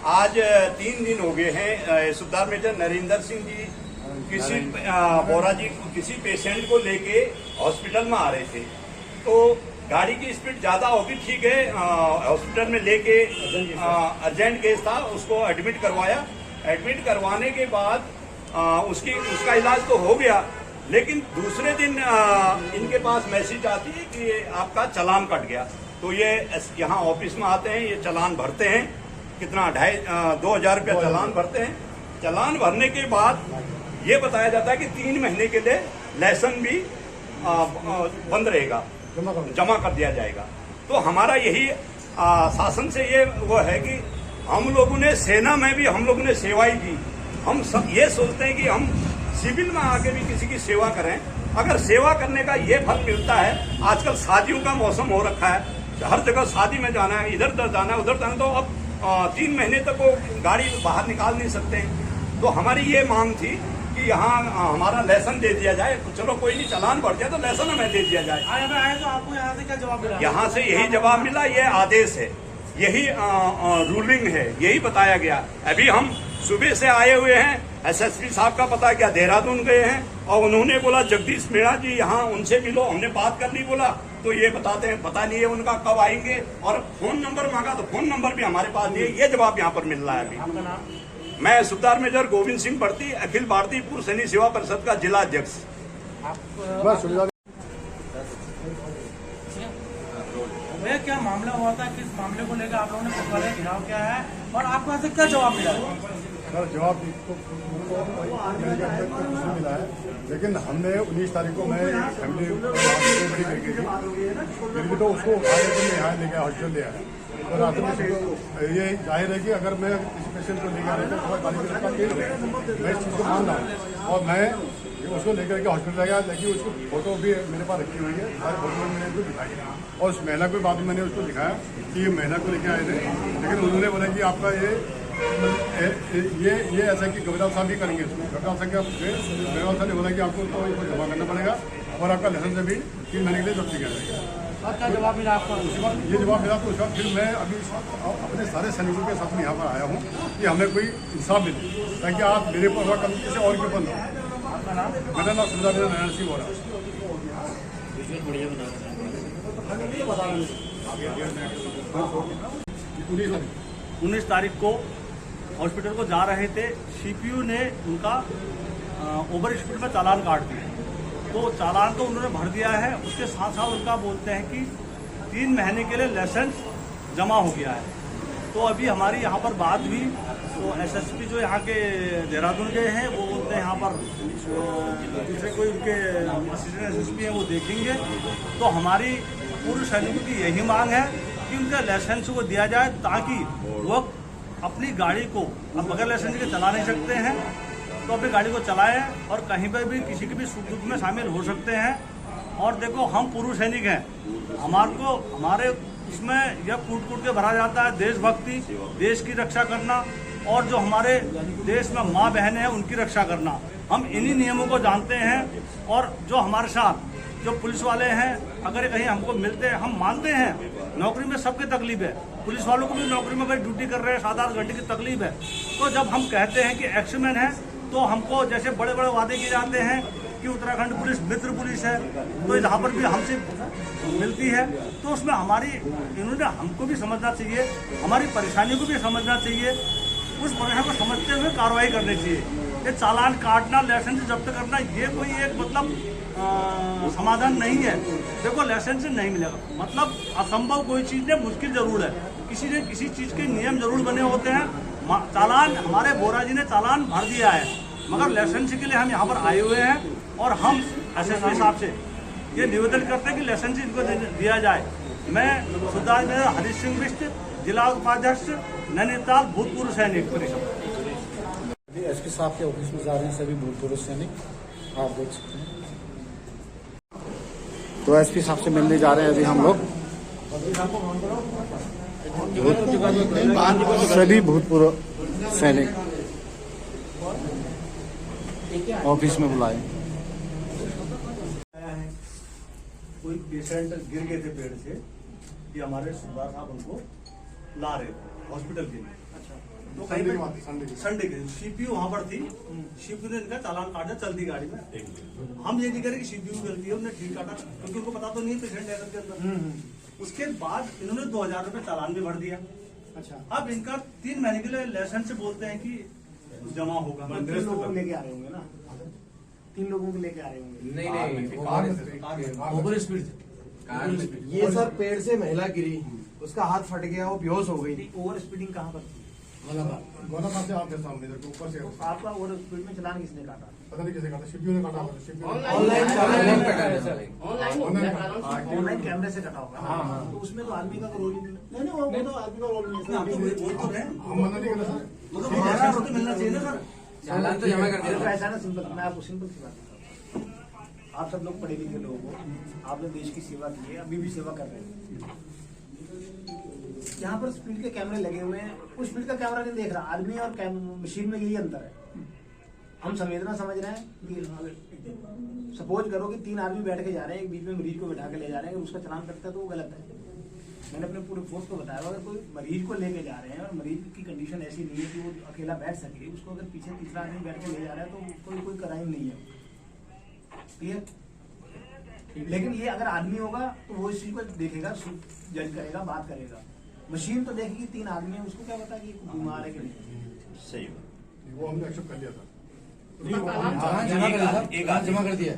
आज 3 दिन हो गए हैं। सुबेदार मेजर नरेंद्र सिंह जी किसी बोरा जी किसी पेशेंट को लेके हॉस्पिटल में आ रहे थे, तो गाड़ी की स्पीड ज्यादा होगी, ठीक है। हॉस्पिटल में लेके अर्जेंट केस था, उसको एडमिट करवाया। एडमिट करवाने के बाद उसका इलाज तो हो गया, लेकिन दूसरे दिन इनके पास मैसेज आती है कि आपका चालान कट गया। तो ये यहाँ ऑफिस में आते हैं, ये चालान भरते हैं, कितना 2,500 रुपया चालान भरते हैं। चालान भरने के बाद ये बताया जाता है कि 3 महीने के लिए लाइसेंस भी बंद रहेगा, जमा कर दिया जाएगा। तो हमारा यही शासन से ये वो है कि हम लोगों ने सेना में भी हम लोगों ने सेवाएं की। हम सब ये सोचते हैं कि हम सिविल में आके भी किसी की सेवा करें। अगर सेवा करने का ये फल मिलता है, आजकल शादियों का मौसम हो रखा है, हर जगह शादी में जाना है, इधर उधर जाना है, उधर जाना है, तो अब 3 महीने तक वो गाड़ी बाहर निकाल नहीं सकते हैं। तो हमारी ये मांग थी कि यहाँ हमारा लाइसेंस दे दिया जाए। चलो कोई नहीं, चालान बढ़ जाए तो लाइसेंस हमें दे दिया जाए। आए तो आपको यहाँ से क्या जवाब मिला? यहाँ से यही जवाब मिला, ये आदेश है, यही रूलिंग है, यही बताया गया। अभी हम सुबह से आए हुए हैं, एसएसपी साहब का पता क्या देहरादून गए हैं, और उन्होंने बोला जगदीश मीणा जी यहाँ उनसे मिलो, हमने बात कर ली बोला, तो ये बताते हैं पता नहीं है उनका कब आएंगे। और फोन नंबर मांगा तो फोन नंबर भी हमारे पास नहीं है। ये जवाब यहाँ पर मिल रहा है अभी। मैं सुबेदार मेजर गोविंद सिंह भर्ती, अखिल भारतीय पूर्व सैनिक सेवा परिषद का जिला अध्यक्ष। भैया क्या मामला हुआ था, किस मामले को लेकर आप लोगों ने पुलिस घिराव किया है और आपको यहाँ से क्या जवाब मिला? सर जवाब तो कुछ नहीं मिला है, लेकिन हमने 19 तारीख को मैं फैमिली बड़ी लड़की थी, फिर भी तो उसको उठाने के लिए यहाँ लेके हॉस्पिटल ले आया। और रात में ये जाहिर है कि अगर मैं किसी पेशेंट को लेकर आया तो थोड़ा गाड़ी में रखा तेज है, मैं इस चीज़ को मान रहा हूँ। और मैं उसको लेकर के हॉस्पिटल गया, लेकिन उसको फोटो भी मेरे पास रखी हुई है, सारी फोटो में मैंने उसको दिखाई। और उस महिला को बाद में मैंने उसको दिखाया कि ये महिला को लेकर आए थे, लेकिन उन्होंने बोला कि आपका ये ऐसा कि गवर्नर साहब भी करेंगे। गवर्नर साहब ने बोला कि आपको तो इसको जमा करना पड़ेगा और आपका लाइसेंस भी 3 महीने के लिए जब्ती करेगा। क्या जवाब मिला आपका? ये जवाब मिला तो उसका फिर मैं अभी अपने सारे सैनिकों के साथ में यहाँ पर आया हूँ कि हमें कोई इंसाफ मिले, ताकि आप मेरे पर हुआ कल किसी और के ऊपर न हो। मेरा नाम सुबेदार मेजर नरेंद्र सिंह हो रहा है। 19 तारीख को हॉस्पिटल को जा रहे थे, सीपीयू ने उनका ओवर स्पीड में चालान काट दिया। तो चालान तो उन्होंने भर दिया है, उसके साथ साथ उनका बोलते हैं कि 3 महीने के लिए लाइसेंस जमा हो गया है। तो अभी हमारी यहाँ पर बात हुई, तो एसएसपी जो यहाँ के देहरादून गए हैं, वो बोलते हैं यहाँ पर दूसरे कोई उनके असिस्टेंट एसएसपी हैं वो देखेंगे। तो हमारी पूर्व सैनिकों की यही मांग है कि उनका लाइसेंस को दिया जाए, ताकि वो अपनी गाड़ी को अब बगैर लाइसेंस के चला नहीं सकते हैं, तो अपनी गाड़ी को चलाएं और कहीं पर भी किसी के भी सुख दुख में शामिल हो सकते हैं। और देखो हम पूर्व सैनिक हैं, हमारे इसमें यह कूट कूट के भरा जाता है देशभक्ति, देश की रक्षा करना, और जो हमारे देश में माँ बहनें हैं उनकी रक्षा करना। हम इन्हीं नियमों को जानते हैं, और जो हमारे साथ जो पुलिस वाले हैं, अगर कहीं हमको मिलते हैं, हम मानते हैं नौकरी में सबकी तकलीफ है, पुलिस वालों को भी नौकरी में अगर ड्यूटी कर रहे हैं 7-8 घंटे की तकलीफ है। तो जब हम कहते हैं कि एक्समैन है, तो हमको जैसे बड़े बड़े वादे किए जाते हैं कि उत्तराखंड पुलिस मित्र पुलिस है, तो यहाँ पर भी हमसे मिलती है, तो उसमें हमारी इन्होंने हमको भी समझना चाहिए, हमारी परेशानी को भी समझना चाहिए, उस परेशानी को समझते हुए कार्रवाई करनी चाहिए। ये चालान काटना, लाइसेंस जब्त करना, ये कोई एक मतलब समाधान नहीं है। देखो लाइसेंस नहीं मिलेगा मतलब असंभव कोई चीज़ नहीं, मुश्किल जरूर है। किसी ने किसी चीज़ के नियम जरूर बने होते हैं। चालान हमारे बोरा जी ने चालान भर दिया है, मगर लाइसेंस के लिए हम यहाँ पर आए हुए हैं, और हम एसएसपी साहब से ये निवेदन करते हैं कि लाइसेंस इनको दिया जाए। मैं सुबेदार मेजर हरीश सिंह बिष्ट, जिला उपाध्यक्ष नैनीताल, भूतपूर्व सैनिक परिषद। एसपी साहब के ऑफिस में जा रहे हैं सभी भूतपूर्व सैनिक, आप देख सकते हैं। तो एसपी साहब से मिलने जा रहे हैं अभी हम लोग, सभी भूतपूर्व सैनिक ऑफिस में बुलाए। कोई पेशेंट गिर गए थे पेड़ से, कि हमारे सुबेदार साहब उनको ला रहे थे हॉस्पिटल के लिए। अच्छा। तो कहीं संडे की पे बात है, संडे की। संडे के सीपीयू वहां पर थी, सीपीयू ने इनका चालान काटा चलती गाड़ी में। हम ये नहीं कह रहे कि सीपीयू की गलती है, उन्होंने ठीक काटा क्योंकि उनको पता तो नहीं पेशेंट है के अंदर। उसके बाद इन्होंने 2000 रुपये चालान भी भर दिया। अच्छा, अब इनका 3 महीने के लिए लाइसेंस से बोलते हैं कि जमा होगा। 3 लोगों को लेके आ रहे होंगे ना, 3 लोगों को लेके आ रहे होंगे। नहीं ओवर स्पीड ये सर पेड़ से महिला गिरी, उसका हाथ फट गया, वो बेहोश हो गई। ओवर स्पीडिंग कहाँ पर थी? गोलाबाद से आपके सामने इधर के ऊपर से तो आपका ओवर स्पीड में चलान किसने काटा? पता नहीं किसे काटा, शिपियो ने काटा होगा, शिपियो ने- ऑनलाइन ऑनलाइन ऑनलाइन कैमरे से कटा होगा। तो उसमें तो आदमी का तो रोल ही नहीं। नहीं, वो तो आदमी का रोल नहीं है। हम तो बोल तो रहे हैं, हम मना नहीं कर रहे सर। मतलब वो लाइसेंस तो मिलना चाहिए ना सर। चालान तो जमा कर तो दिया। ऐसा ना सिंपल, मैं आपको सिंपल सी बात बताता हूँ। आप सब लोग पढ़े लिखे लोग हो, आपने देश की सेवा की है, अभी भी सेवा कर रहे हैं। यहाँ पर स्पीड के कैमरे लगे हुए हैं, उस स्पीड का कैमरा नहीं देख रहा आदमी, और मशीन में यही अंतर है। हम संवेदना समझ रहे हैं कि सपोज करो कि 3 आदमी बैठ के जा रहे हैं, एक बीच में मरीज को बैठा के ले जा रहे हैं, अगर उसका चलान करता है तो वो गलत है। मैंने अपने पूरे फोर्स को बताया, अगर कोई मरीज को लेके जा रहे हैं और मरीज की कंडीशन ऐसी नहीं है कि वो अकेला बैठ सके, उसको अगर पीछे तीसरा आदमी बैठ के ले जा रहा है तो कोई क्राइम नहीं है। क्लियर? लेकिन ये अगर आदमी होगा तो वो इस चीज को देखेगा, जज करेगा, बात करेगा। मशीन तो देखेगी 3 आदमी है, उसको क्या पता कि बीमार है कि नहीं। सही वो हमने एक्सेप्ट कर लिया था। हाँ, जमा कर दिया। एक हाँ, जमा कर दिया।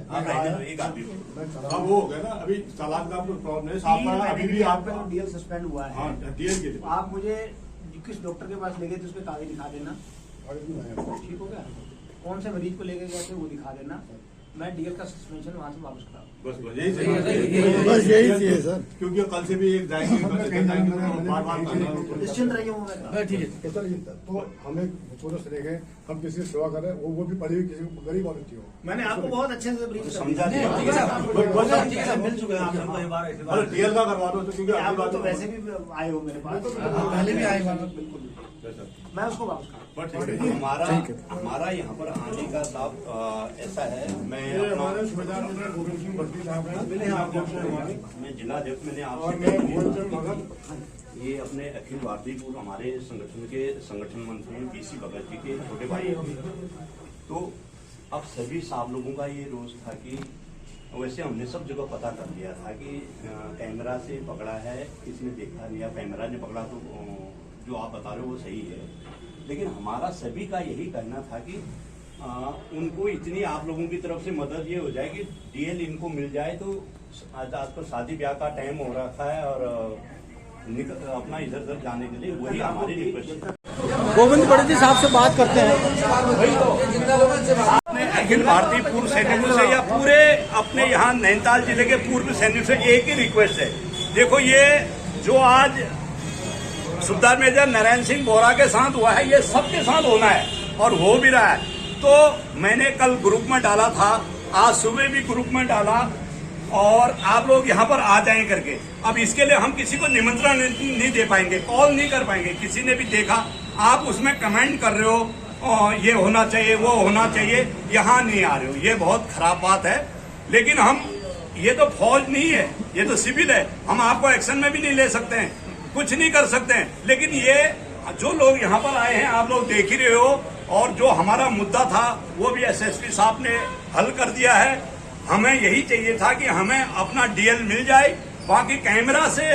एक आदमी अब वो हो गया ना, अभी चालान का प्रॉब्लम है, आपका अभी भी आपका आपका जो डीएल सस्पेंड हुआ है, हाँ डीएल के तो आप मुझे किस डॉक्टर के पास ले गए थे उसके कागज दिखा देना। लिए ठीक हो गया? कौन से मरीज को लेके गए थे वो दिखा देना। मैं डीएल का सस्पेंशन वहां से वापस करा। बस यही बस यही चाहिए सर, क्योंकि कल से भी एक जाएंगे, कल से जाएंगे, बार-बार करना। निश्चिंत रहिए वो मैं ठीक है। तो हमें पूरे से लेके हम किसी की सेवा कर रहे हैं, वो भी पढ़ी हुई किसी को गरीब औरत की हो। मैंने आपको बहुत अच्छे से ब्रीफ समझा दिया। ठीक है साहब। ठीक है, मिल चुके हैं आपसे कई बार ऐसी बात। डीएल का करवा दो तो, क्योंकि आप आपकी बात तो वैसे भी आए हो मेरे पास, पहले भी आए बार। बिल्कुल मैं उसको वापस करा। हमारा यहाँ पर आने का लाभ ऐसा है, मैं ये अपना हमारे सुबेदार में गोविंद सिंह भट्टी साहब हैं, मैं जिलाध्यक्ष मैंने और आपसे मैं पहले भुवन बात चंद की भगत, थी। ये अपने अखिल भारतीय पूर्व हमारे संगठन के संगठन मंत्री पीसी भगत जी के छोटे भाई हैं। तो अब सभी साहब लोगों का ये रोज था कि वैसे हमने सब जगह पता कर लिया था कि कैमरा से पकड़ा है, किसने देखा नहीं, या कैमरा ने पकड़ा तो जो आप बता रहे हो वो सही है। लेकिन हमारा सभी का यही कहना था कि उनको इतनी आप लोगों की तरफ से मदद ये हो जाए कि डीएल इनको मिल जाए। तो आज तो शादी ब्याह का टाइम हो रखा है और अपना इधर उधर जाने के लिए वही हमारी रिक्वेस्ट है। गोविंद बड़े जी साहब से बात करते हैं। अपने अखिल भारतीय पूर्व सैनिकों से या पूरे अपने यहाँ नैनीताल जिले के पूर्व सैनिकों से एक ही रिक्वेस्ट है। देखो, ये जो आज सुबेदार मेजर नरेंद्र सिंह बोरा के साथ हुआ है, ये सबके साथ होना है और हो भी रहा है। तो मैंने कल ग्रुप में डाला था, आज सुबह भी ग्रुप में डाला, और आप लोग यहाँ पर आ जाएं करके। अब इसके लिए हम किसी को निमंत्रण नहीं दे पाएंगे, कॉल नहीं कर पाएंगे। किसी ने भी देखा, आप उसमें कमेंट कर रहे हो ये होना चाहिए, वो होना चाहिए, यहाँ नहीं आ रहे हो, ये बहुत खराब बात है। लेकिन हम, ये तो फौज नहीं है, ये तो सिविल है, हम आपको एक्शन में भी नहीं ले सकते हैं, कुछ नहीं कर सकते हैं। लेकिन ये जो लोग यहाँ पर आए हैं, आप लोग देख ही रहे हो, और जो हमारा मुद्दा था वो भी एसएसपी साहब ने हल कर दिया है। हमें यही चाहिए था कि हमें अपना डीएल मिल जाए। बाकी कैमरा से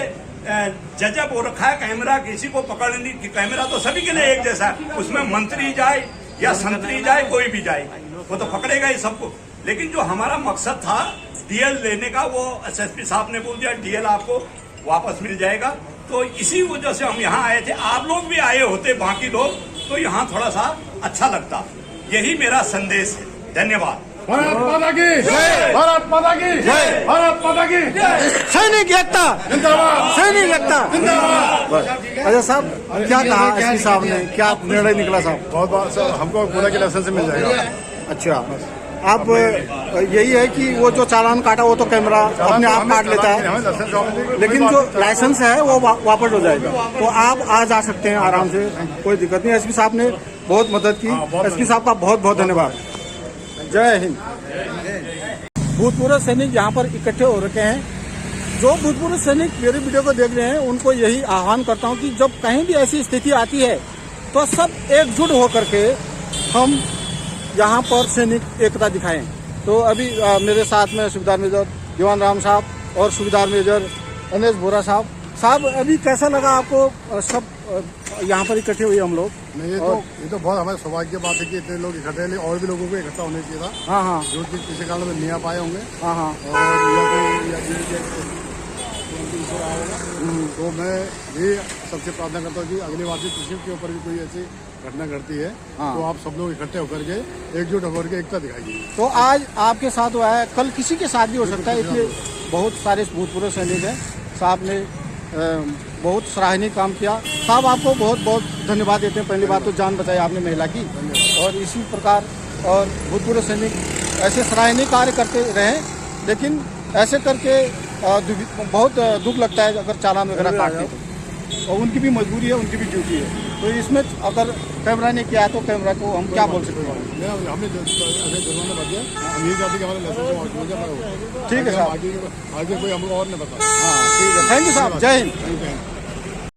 जजब हो रखा है, कैमरा किसी को पकड़ने की, कैमरा तो सभी के लिए एक जैसा है, उसमें मंत्री जाए या संतरी जाए, कोई भी जाए वो तो पकड़ेगा ही सबको। लेकिन जो हमारा मकसद था डीएल लेने का, वो एसएसपी साहब ने बोल दिया डीएल आपको वापस मिल जाएगा। तो इसी वजह से हम यहाँ आए थे। आप लोग भी आए होते, बाकी लोग, तो यहाँ थोड़ा सा अच्छा लगता। यही मेरा संदेश है। धन्यवाद। भारत माता की जय, भारत माता की जय, भारत माता की जय। सैनिक एकता जिंदाबाद, सैनिक एकता जिंदाबाद। अच्छा साहब, क्या कहा एसपी साहब ने, क्या निर्णय निकला साहब? बहुत बात सर, हमको बोला कि लाइसेंस मिल जाएगा। अच्छा, अब यही है कि वो जो चालान काटा वो तो कैमरा अपने आप काट लेता है, लेकिन जो लाइसेंस है वो वापस हो जाएगा। तो आप आ जा सकते हैं आराम से, कोई दिक्कत नहीं। एसपी साहब ने बहुत मदद की, एसपी साहब का बहुत बहुत धन्यवाद। जय हिंद। भूतपूर्व सैनिक यहाँ पर इकट्ठे हो रखे हैं। जो भूतपूर्व सैनिक मेरी वीडियो को देख रहे हैं, उनको यही आह्वान करता हूँ कि जब कहीं भी ऐसी स्थिति आती है तो सब एकजुट होकर के हम यहाँ पर सैनिक एकता दिखाएं। तो अभी मेरे साथ में सूबेदार मेजर दीवान राम साहब और सूबेदार मेजर अनेश बोरा साहब अभी कैसा लगा आपको सब यहाँ पर इकट्ठे हुए हम लोग? नहीं, ये तो बहुत हमारे सौभाग्य की बात है कि इतने लोग इकट्ठे हैं, और भी लोगों को इकट्ठा होने चाहिए था। हाँ हाँ जो कि किसी कारण में नहीं आ पाए होंगे। हाँ हाँ तो मैं ये सबसे प्रार्थना करता हूँ कि अगली बार किसी के ऊपर भी कोई ऐसी घटना घटती है हाँ। तो आप सब लोग इकट्ठे होकर के एकजुट होकर के एकता दिखाइए। तो आज आपके साथ हुआ है, कल किसी के साथ भी हो सकता है। इसलिए बहुत सारे भूतपूर्व सैनिक हैं। साहब ने बहुत सराहनीय काम किया। साहब आपको बहुत बहुत धन्यवाद देते हैं। पहली बात तो जान बचाई आपने महिला की, और इसी प्रकार और भूतपूर्व सैनिक ऐसे सराहनीय कार्य करते रहें। लेकिन ऐसे करके बहुत दुख लगता है अगर चालान वगैरह काटते तो, और उनकी भी मजबूरी है, उनकी भी ड्यूटी है। तो इसमें अगर कैमरा ने किया तो कैमरा को हम क्या बोल सकते हैं? हमने जुर्माना भर दिया, हम यही चाहते कि हमारे लाइसेंस ठीक है साहब, आगे कोई हमको और नहीं पता। हाँ ठीक है, थैंक यू साहब, जय हिंद।